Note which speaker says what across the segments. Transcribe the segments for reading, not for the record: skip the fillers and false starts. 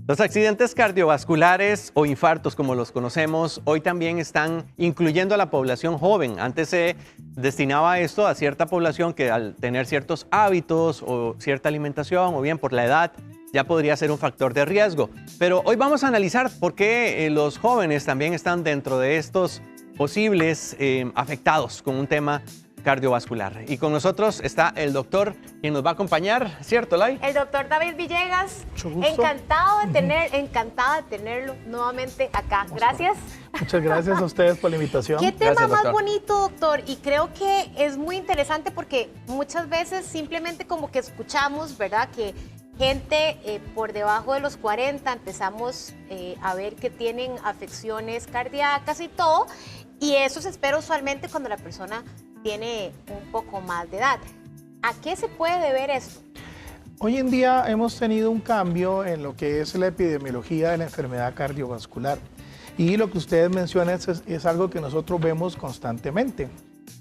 Speaker 1: Los accidentes cardiovasculares o infartos, como los conocemos, hoy también están incluyendo a la población joven. Antes se destinaba esto a cierta población que al tener ciertos hábitos o cierta alimentación o bien por la edad ya podría ser un factor de riesgo. Pero hoy vamos a analizar por qué los jóvenes también están dentro de estos posibles afectados con un tema cardiovascular. Y con nosotros está el doctor quien nos va a acompañar, ¿cierto, Lai?
Speaker 2: El doctor David Villegas.
Speaker 3: Mucho gusto.
Speaker 2: Encantada de tenerlo nuevamente acá. Gracias.
Speaker 3: Muchas gracias a ustedes por la invitación.
Speaker 2: Qué tema
Speaker 1: Gracias,
Speaker 2: más
Speaker 1: doctor.
Speaker 2: bonito, doctor. Y creo que es muy interesante porque muchas veces simplemente como que escuchamos, ¿verdad? Que gente por debajo de los 40 empezamos a ver que tienen afecciones cardíacas y todo. Y eso se espera usualmente cuando la persona tiene un poco más de edad. ¿A qué se puede deber esto?
Speaker 3: Hoy en día hemos tenido un cambio en lo que es la epidemiología de la enfermedad cardiovascular. Y lo que ustedes mencionan es algo que nosotros vemos constantemente.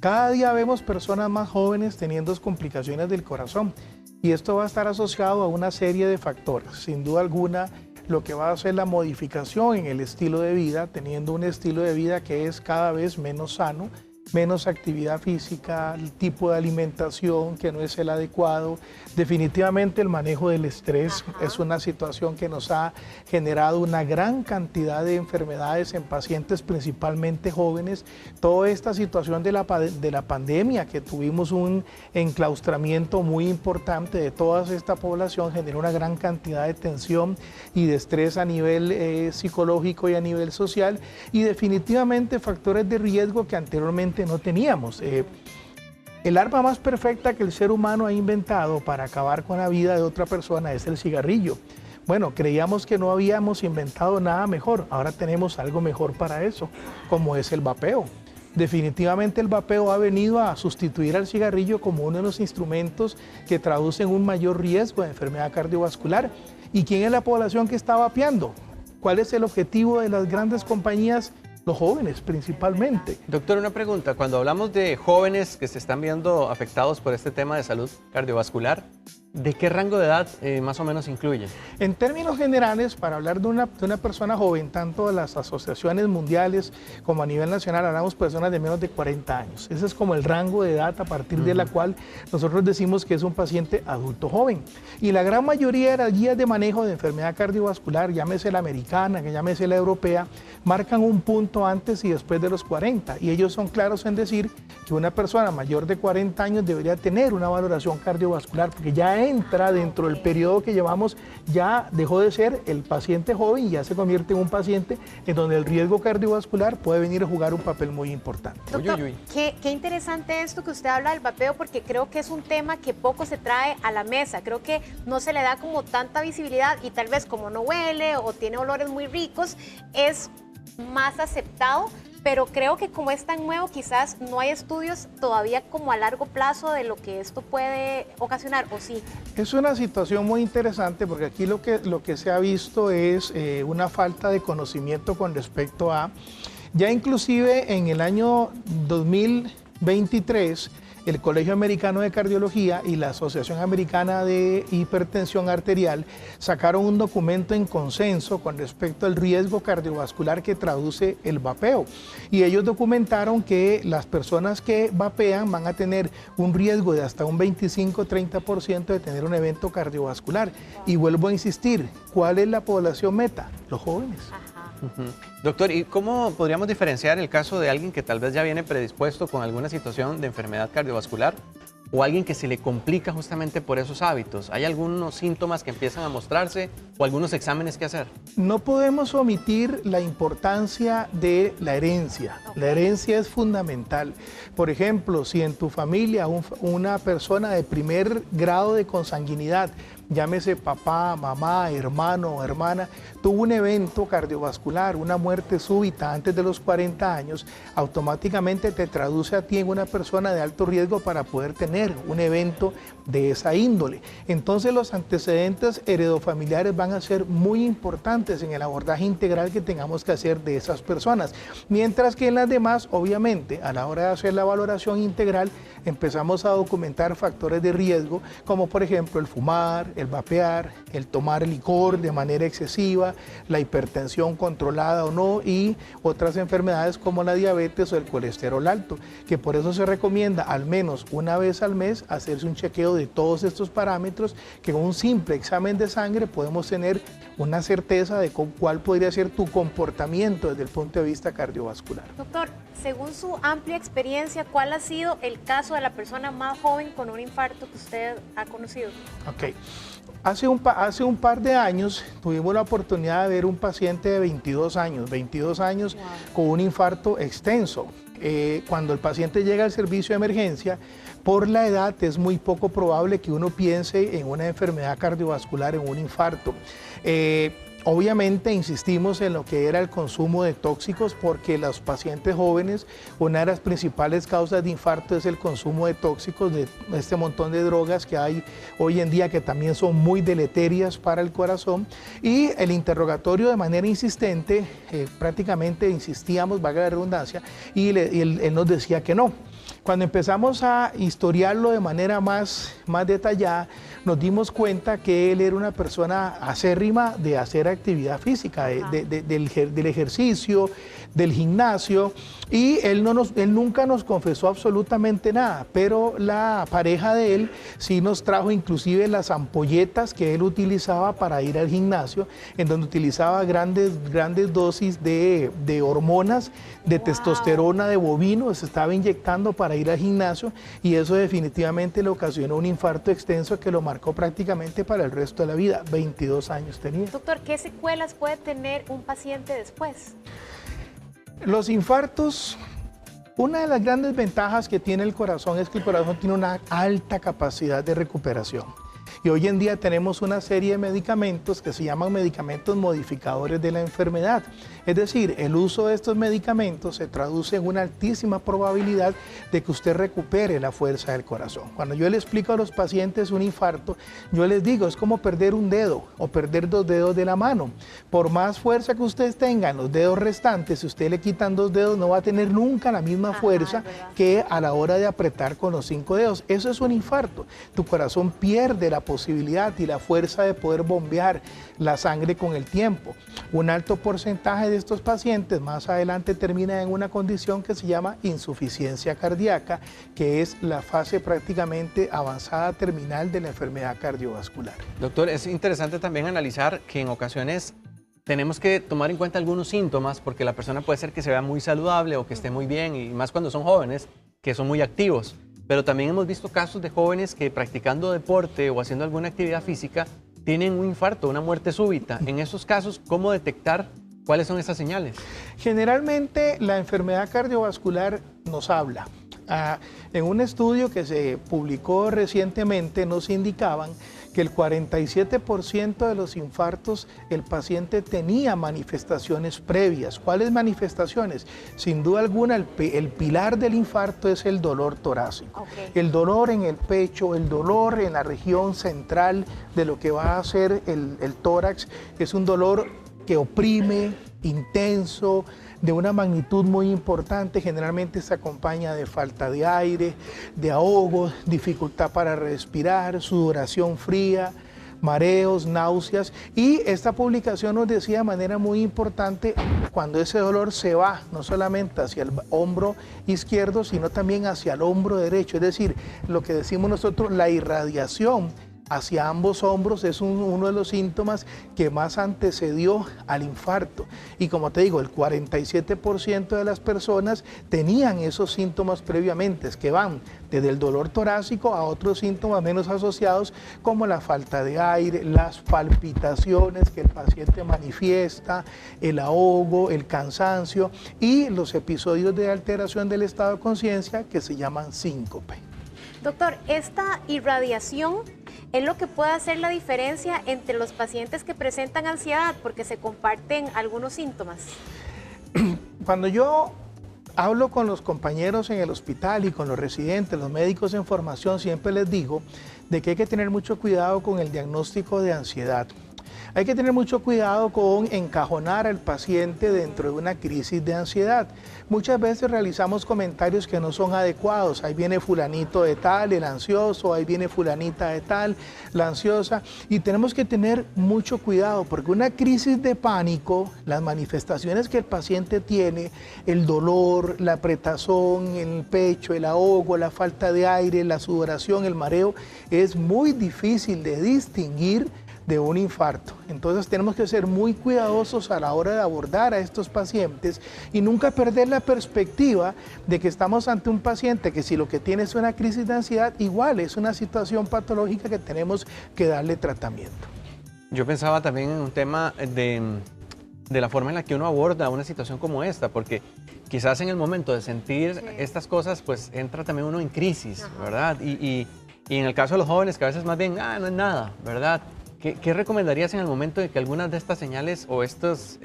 Speaker 3: Cada día vemos personas más jóvenes teniendo complicaciones del corazón. Y esto va a estar asociado a una serie de factores. Sin duda alguna, lo que va a hacer la modificación en el estilo de vida, teniendo un estilo de vida que es cada vez menos sano, menos actividad física, el tipo de alimentación que no es el adecuado. Definitivamente el manejo del estrés es una situación que nos ha generado una gran cantidad de enfermedades en pacientes principalmente jóvenes. Toda esta situación de la pandemia, que tuvimos un enclaustramiento muy importante de toda esta población, generó una gran cantidad de tensión y de estrés a nivel psicológico y a nivel social, y definitivamente factores de riesgo que anteriormente no teníamos. El arma más perfecta que el ser humano ha inventado para acabar con la vida de otra persona es el cigarrillo. Bueno, creíamos que no habíamos inventado nada mejor, ahora tenemos algo mejor para eso, como es el vapeo. Definitivamente el vapeo ha venido a sustituir al cigarrillo como uno de los instrumentos que traducen un mayor riesgo de enfermedad cardiovascular. ¿Y quién es la población que está vapeando? ¿Cuál es el objetivo de las grandes compañías? Los jóvenes principalmente.
Speaker 1: Doctor, una pregunta. Cuando hablamos de jóvenes que se están viendo afectados por este tema de salud cardiovascular, ¿de qué rango de edad más o menos incluyen?
Speaker 3: En términos generales, para hablar de una persona joven, tanto las asociaciones mundiales como a nivel nacional, hablamos de personas de menos de 40 años. Ese es como el rango de edad a partir de la cual nosotros decimos que es un paciente adulto joven. Y la gran mayoría de las guías de manejo de enfermedad cardiovascular, llámese la americana, llámese la europea, marcan un punto antes y después de los 40. Y ellos son claros en decir que una persona mayor de 40 años debería tener una valoración cardiovascular, porque ya entra dentro del periodo que llevamos, ya dejó de ser el paciente joven y ya se convierte en un paciente en donde el riesgo cardiovascular puede venir a jugar un papel muy importante.
Speaker 2: Doctor,
Speaker 1: Uy, uy, uy.
Speaker 2: Qué interesante esto que usted habla del vapeo, porque creo que es un tema que poco se trae a la mesa. Creo que no se le da como tanta visibilidad y tal vez como no huele o tiene olores muy ricos, es más aceptado. Pero creo que como es tan nuevo, quizás no hay estudios todavía como a largo plazo de lo que esto puede ocasionar, ¿o sí?
Speaker 3: Es una situación muy interesante porque aquí lo que se ha visto es una falta de conocimiento con respecto a, ya inclusive en el año 2023, el Colegio Americano de Cardiología y la Asociación Americana de Hipertensión Arterial sacaron un documento en consenso con respecto al riesgo cardiovascular que traduce el vapeo. Y ellos documentaron que las personas que vapean van a tener un riesgo de hasta un 25-30% de tener un evento cardiovascular. Y vuelvo a insistir, ¿cuál es la población meta? Los jóvenes.
Speaker 1: Doctor, ¿y cómo podríamos diferenciar el caso de alguien que tal vez ya viene predispuesto con alguna situación de enfermedad cardiovascular o alguien que se le complica justamente por esos hábitos? ¿Hay algunos síntomas que empiezan a mostrarse o algunos exámenes que hacer?
Speaker 3: No podemos omitir la importancia de la herencia. La herencia es fundamental. Por ejemplo, si en tu familia una persona de primer grado de consanguinidad, llámese papá, mamá, hermano o hermana, tuvo un evento cardiovascular, una muerte súbita antes de los 40 años, automáticamente te traduce a ti en una persona de alto riesgo para poder tener un evento de esa índole. Entonces los antecedentes heredofamiliares van a ser muy importantes en el abordaje integral que tengamos que hacer de esas personas. Mientras que en las demás, obviamente, a la hora de hacer la valoración integral, empezamos a documentar factores de riesgo, como por ejemplo el fumar, el vapear, el tomar licor de manera excesiva, la hipertensión controlada o no y otras enfermedades como la diabetes o el colesterol alto, que por eso se recomienda al menos una vez al mes hacerse un chequeo de todos estos parámetros, que con un simple examen de sangre podemos tener una certeza de cuál podría ser tu comportamiento desde el punto de vista cardiovascular.
Speaker 2: Doctor, según su amplia experiencia, ¿cuál ha sido el caso de la persona más joven con un infarto que usted ha conocido?
Speaker 3: Ok. Hace un par de años tuvimos la oportunidad de ver un paciente de 22 años
Speaker 2: Wow.
Speaker 3: con un infarto extenso. Cuando el paciente llega al servicio de emergencia, por la edad es muy poco probable que uno piense en una enfermedad cardiovascular, en un infarto. Obviamente insistimos en lo que era el consumo de tóxicos porque los pacientes jóvenes, una de las principales causas de infarto es el consumo de tóxicos, de este montón de drogas que hay hoy en día que también son muy deleterias para el corazón. Y el interrogatorio de manera insistente, prácticamente insistíamos, valga la redundancia, y él nos decía que no. Cuando empezamos a historiarlo de manera más detallada, nos dimos cuenta que él era una persona acérrima de hacer actividad física, del ejercicio, del gimnasio, y él nunca nos confesó absolutamente nada, pero la pareja de él sí nos trajo inclusive las ampolletas que él utilizaba para ir al gimnasio, en donde utilizaba grandes dosis de hormonas, de testosterona de bovino, se estaba inyectando para ir al gimnasio, y eso definitivamente le ocasionó un infarto extenso que lo marcó prácticamente para el resto de la vida. 22 años tenía.
Speaker 2: Doctor, ¿qué secuelas puede tener un paciente después?
Speaker 3: Los infartos, una de las grandes ventajas que tiene el corazón es que el corazón tiene una alta capacidad de recuperación. Y hoy en día tenemos una serie de medicamentos que se llaman medicamentos modificadores de la enfermedad. Es decir, el uso de estos medicamentos se traduce en una altísima probabilidad de que usted recupere la fuerza del corazón. Cuando yo le explico a los pacientes un infarto, yo les digo, es como perder un dedo o perder 2 dedos de la mano. Por más fuerza que ustedes tengan los dedos restantes, si usted le quitan 2 dedos, no va a tener nunca la misma fuerza que a la hora de apretar con los 5 dedos. Eso es un infarto. Tu corazón pierde la posibilidad y la fuerza de poder bombear la sangre con el tiempo. Un alto porcentaje de estos pacientes más adelante termina en una condición que se llama insuficiencia cardíaca, que es la fase prácticamente avanzada terminal de la enfermedad cardiovascular.
Speaker 1: Doctor, es interesante también analizar que en ocasiones tenemos que tomar en cuenta algunos síntomas porque la persona puede ser que se vea muy saludable o que esté muy bien, y más cuando son jóvenes, que son muy activos. Pero también hemos visto casos de jóvenes que practicando deporte o haciendo alguna actividad física tienen un infarto, una muerte súbita. En esos casos, ¿cómo detectar cuáles son esas señales?
Speaker 3: Generalmente la enfermedad cardiovascular nos habla. En un estudio que se publicó recientemente nos indicaban que el 47% de los infartos el paciente tenía manifestaciones previas. ¿Cuáles manifestaciones? Sin duda alguna el pilar del infarto es el dolor torácico. El dolor en el pecho, el dolor en la región central de lo que va a ser el tórax, es un dolor que oprime, intenso, de una magnitud muy importante. Generalmente se acompaña de falta de aire, de ahogo, dificultad para respirar, sudoración fría, mareos, náuseas. Y esta publicación nos decía de manera muy importante cuando ese dolor se va no solamente hacia el hombro izquierdo, sino también hacia el hombro derecho. Es decir, lo que decimos nosotros, la irradiación hacia ambos hombros es uno de los síntomas que más antecedió al infarto. Y como te digo, el 47% de las personas tenían esos síntomas previamente, que van desde el dolor torácico a otros síntomas menos asociados, como la falta de aire, las palpitaciones que el paciente manifiesta, el ahogo, el cansancio y los episodios de alteración del estado de conciencia que se llaman síncope.
Speaker 2: Doctor, esta irradiación es lo que puede hacer la diferencia entre los pacientes que presentan ansiedad, porque se comparten algunos síntomas.
Speaker 3: Cuando yo hablo con los compañeros en el hospital y con los residentes, los médicos en formación, siempre les digo de que hay que tener mucho cuidado con el diagnóstico de ansiedad. Hay que tener mucho cuidado con encajonar al paciente dentro de una crisis de ansiedad. Muchas veces realizamos comentarios que no son adecuados. Ahí viene fulanito de tal, el ansioso, ahí viene fulanita de tal, la ansiosa. Y tenemos que tener mucho cuidado porque una crisis de pánico, las manifestaciones que el paciente tiene, el dolor, la apretazón en el pecho, el ahogo, la falta de aire, la sudoración, el mareo, es muy difícil de distinguir de un infarto. Entonces tenemos que ser muy cuidadosos a la hora de abordar a estos pacientes y nunca perder la perspectiva de que estamos ante un paciente que si lo que tiene es una crisis de ansiedad, igual es una situación patológica que tenemos que darle tratamiento.
Speaker 1: Yo pensaba también en un tema de la forma en la que uno aborda una situación como esta, porque quizás en el momento de sentir estas cosas, pues entra también uno en crisis, ¿verdad? Y en el caso de los jóvenes, que a veces más bien, no es nada, ¿verdad? ¿Qué recomendarías en el momento de que algunas de estas señales o estas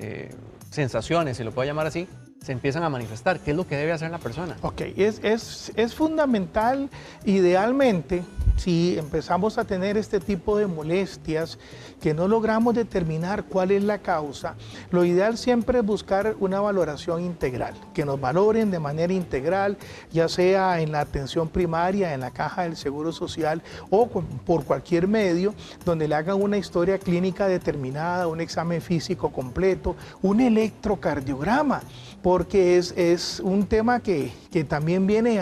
Speaker 1: sensaciones, si lo puedo llamar así, se empiezan a manifestar? ¿Qué es lo que debe hacer la persona?
Speaker 3: Ok, es fundamental, idealmente, si empezamos a tener este tipo de molestias, que no logramos determinar cuál es la causa, lo ideal siempre es buscar una valoración integral, que nos valoren de manera integral, ya sea en la atención primaria, en la caja del Seguro Social o por cualquier medio, donde le hagan una historia clínica determinada, un examen físico completo, un electrocardiograma, porque es un tema que también viene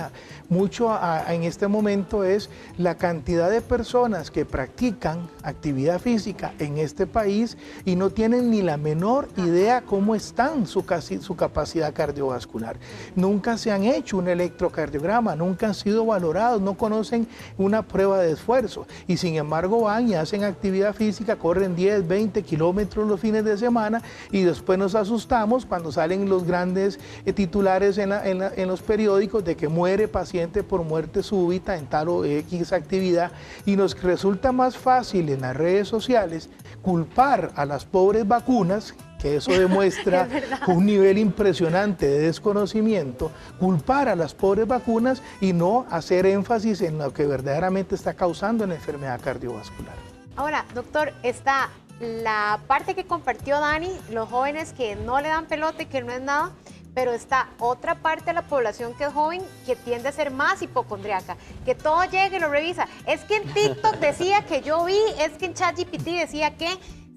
Speaker 3: mucho en este momento, es la cantidad de personas que practican actividad física en este país y no tienen ni la menor idea cómo están su capacidad cardiovascular. Nunca se han hecho un electrocardiograma, nunca han sido valorados, no conocen una prueba de esfuerzo y sin embargo van y hacen actividad física, corren 10, 20 kilómetros los fines de semana y después nos asustamos cuando salen los grandes titulares en los periódicos de que muere paciente por muerte súbita en tal o X actividad y nos resulta más fácil en las redes sociales culpar a las pobres vacunas, que eso demuestra un nivel impresionante de desconocimiento, culpar a las pobres vacunas y no hacer énfasis en lo que verdaderamente está causando la enfermedad cardiovascular.
Speaker 2: Ahora, doctor, está la parte que compartió Dani, los jóvenes que no le dan pelote, que no es nada, pero está otra parte de la población que es joven, que tiende a ser más hipocondriaca, que todo llega y lo revisa. Es que en TikTok decía que yo vi, es que en ChatGPT decía que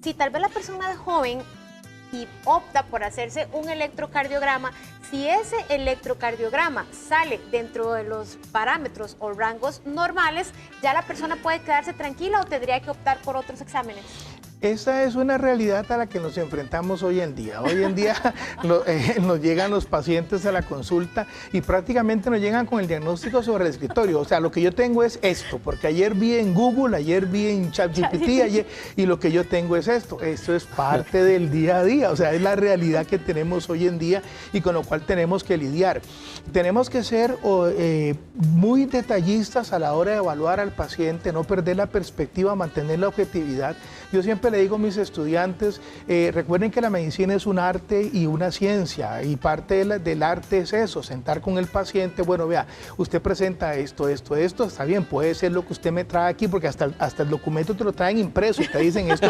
Speaker 2: si tal vez la persona es joven y opta por hacerse un electrocardiograma, si ese electrocardiograma sale dentro de los parámetros o rangos normales, ya la persona puede quedarse tranquila o tendría que optar por otros exámenes.
Speaker 3: Esa es una realidad a la que nos enfrentamos hoy en día. Hoy en día nos llegan los pacientes a la consulta y prácticamente nos llegan con el diagnóstico sobre el escritorio. O sea, lo que yo tengo es esto, porque ayer vi en Google, ayer vi en ChatGPT, y lo que yo tengo es esto. Esto es parte del día a día, o sea, es la realidad que tenemos hoy en día y con lo cual tenemos que lidiar. Tenemos que ser muy detallistas a la hora de evaluar al paciente, no perder la perspectiva, mantener la objetividad. Yo siempre le digo a mis estudiantes, recuerden que la medicina es un arte y una ciencia, y parte del arte es eso, sentar con el paciente, bueno, vea, usted presenta esto, está bien, puede ser lo que usted me trae aquí, porque hasta el documento te lo traen impreso y te dicen esto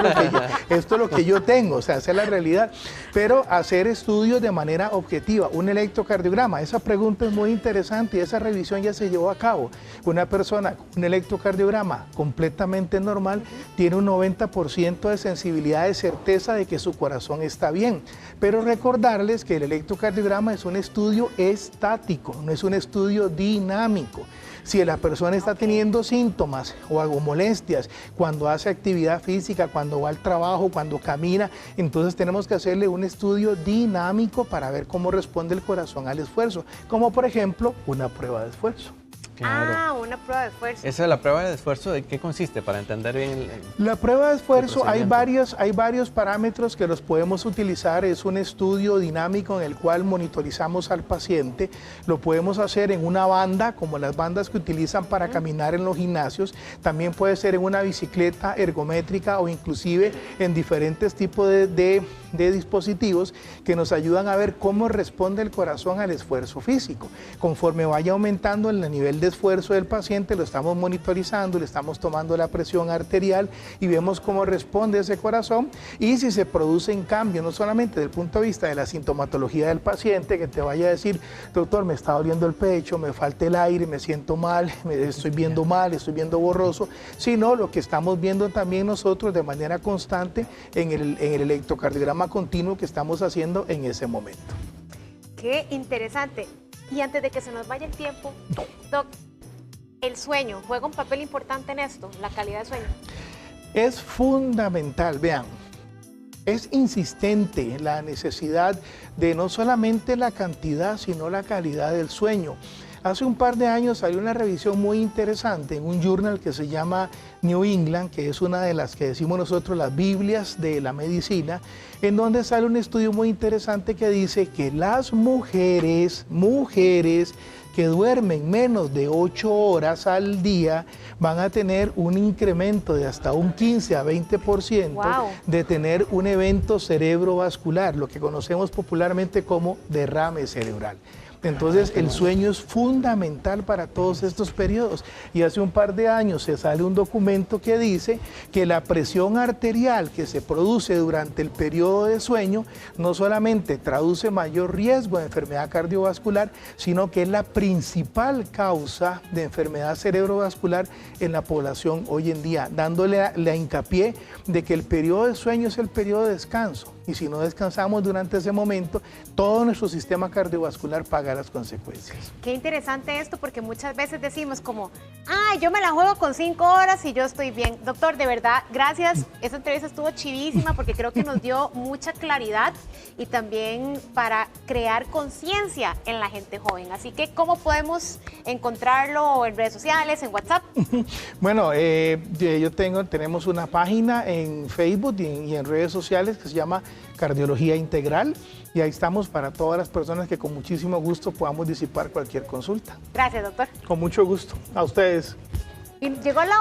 Speaker 3: es lo que yo tengo, o sea, esa es la realidad, pero hacer estudios de manera objetiva, un electrocardiograma, esa pregunta es muy interesante y esa revisión ya se llevó a cabo. Una persona con un electrocardiograma completamente normal tiene un 90% de sensibilidad, de certeza de que su corazón está bien. Pero recordarles que el electrocardiograma es un estudio estático, no es un estudio dinámico. Si la persona está teniendo síntomas o molestias cuando hace actividad física, cuando va al trabajo, cuando camina, entonces tenemos que hacerle un estudio dinámico para ver cómo responde el corazón al esfuerzo, como por ejemplo una prueba de esfuerzo.
Speaker 1: Claro.
Speaker 2: Una prueba de esfuerzo.
Speaker 1: Esa es la prueba de esfuerzo, ¿de qué consiste? Para entender bien
Speaker 3: la prueba de esfuerzo, hay varios parámetros que los podemos utilizar. Es un estudio dinámico en el cual monitorizamos al paciente. Lo podemos hacer en una banda, como las bandas que utilizan para caminar en los gimnasios. También puede ser en una bicicleta ergométrica o inclusive en diferentes tipos de dispositivos que nos ayudan a ver cómo responde el corazón al esfuerzo físico. Conforme vaya aumentando el nivel de esfuerzo del paciente, lo estamos monitorizando, le estamos tomando la presión arterial y vemos cómo responde ese corazón y si se producen cambios, no solamente desde el punto de vista de la sintomatología del paciente, que te vaya a decir, doctor, me está doliendo el pecho, me falta el aire, me siento mal, estoy viendo mal, estoy viendo borroso, sino lo que estamos viendo también nosotros de manera constante en el electrocardiograma continuo que estamos haciendo en ese momento.
Speaker 2: Qué interesante. Y antes de que se nos vaya el tiempo, Doc, ¿el sueño juega un papel importante en esto, la calidad de sueño?
Speaker 3: Es fundamental, vean, es insistente la necesidad de no solamente la cantidad, sino la calidad del sueño. Hace un par de años salió una revisión muy interesante en un journal que se llama New England, que es una de las que decimos nosotros las Biblias de la medicina, en donde sale un estudio muy interesante que dice que las mujeres que duermen menos de 8 horas al día van a tener un incremento de hasta un 15 a 20%
Speaker 2: Wow.
Speaker 3: de tener un evento cerebrovascular, lo que conocemos popularmente como derrame cerebral. Entonces el sueño es fundamental para todos estos periodos y hace un par de años se sale un documento que dice que la presión arterial que se produce durante el periodo de sueño no solamente traduce mayor riesgo de enfermedad cardiovascular, sino que es la principal causa de enfermedad cerebrovascular en la población hoy en día, dándole la hincapié de que el periodo de sueño es el periodo de descanso. Y si no descansamos durante ese momento, todo nuestro sistema cardiovascular paga las consecuencias.
Speaker 2: Qué interesante esto, porque muchas veces decimos como, yo me la juego con 5 horas y yo estoy bien. Doctor, de verdad, gracias. Esta entrevista estuvo chivísima porque creo que nos dio mucha claridad y también para crear conciencia en la gente joven. Así que, ¿cómo podemos encontrarlo en redes sociales, en WhatsApp?
Speaker 3: Bueno, tenemos una página en Facebook y en redes sociales que se llama Cardiología Integral y ahí estamos para todas las personas que con muchísimo gusto podamos disipar cualquier consulta.
Speaker 2: Gracias, doctor.
Speaker 3: Con mucho gusto. A ustedes.
Speaker 2: Y llegó la